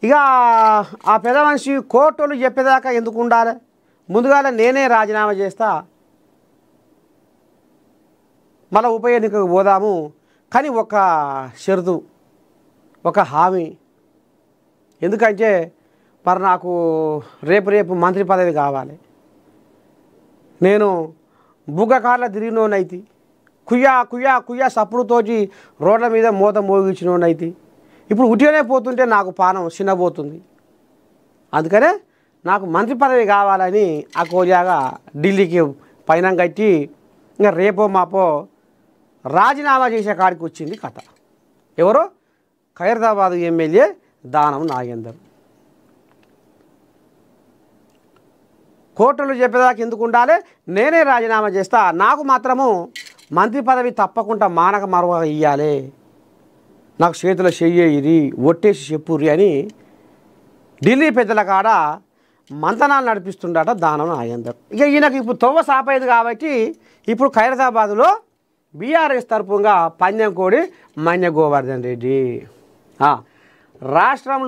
ఇక ఆ పెద్ద మనిషి కోర్టులు చెప్పేదాకా ఎందుకు ఉండాలి, ముందుగానే నేనే రాజీనామా చేస్తా, మళ్ళీ ఉప ఎన్నికకు పోదాము, కానీ ఒక షరతు, ఒక హామీ. ఎందుకంటే మరి నాకు రేపు మంత్రి పదవి కావాలి. నేను బుగ్గకార్ల తిరిగినోనైతి, కుయ్యా కుయ్యా కుయ్యా సప్పుడుతోటి రోడ్ల మీద మూత మోగించినోనైతి. ఇప్పుడు ఉట్టిగానే పోతుంటే నాకు పానం చిన్నబోతుంది. అందుకనే నాకు మంత్రి పదవి కావాలని ఆ కోజాగా ఢిల్లీకి పైన కట్టి ఇంకా రేపో మాపో రాజీనామా చేసే కాడికి వచ్చింది కథ. ఎవరో ఖైరతాబాద్ ఎమ్మెల్యే దానం నాగేందర్. కోర్టులు చెప్పేదాకా ఎందుకు ఉండాలి, నేనే రాజీనామా చేస్తా, నాకు మాత్రము మంత్రి పదవి తప్పకుండా మానక మరవ ఇయ్యాలి, నాకు చేతిలో చెయ్యి ఒట్టేసి చెప్పుర్రి అని ఢిల్లీ పెద్దల కాడ మంతనాలు నడిపిస్తుండట దానం నాగేందర్. ఇక ఈయనకు ఇప్పుడు తొవ్వ సాపైంది కాబట్టి ఇప్పుడు ఖైరతాబాద్లో బీఆర్ఎస్ తరపుగా పందెం కోడి మన్య గోవర్ధన్ రెడ్డి రాష్ట్రంలో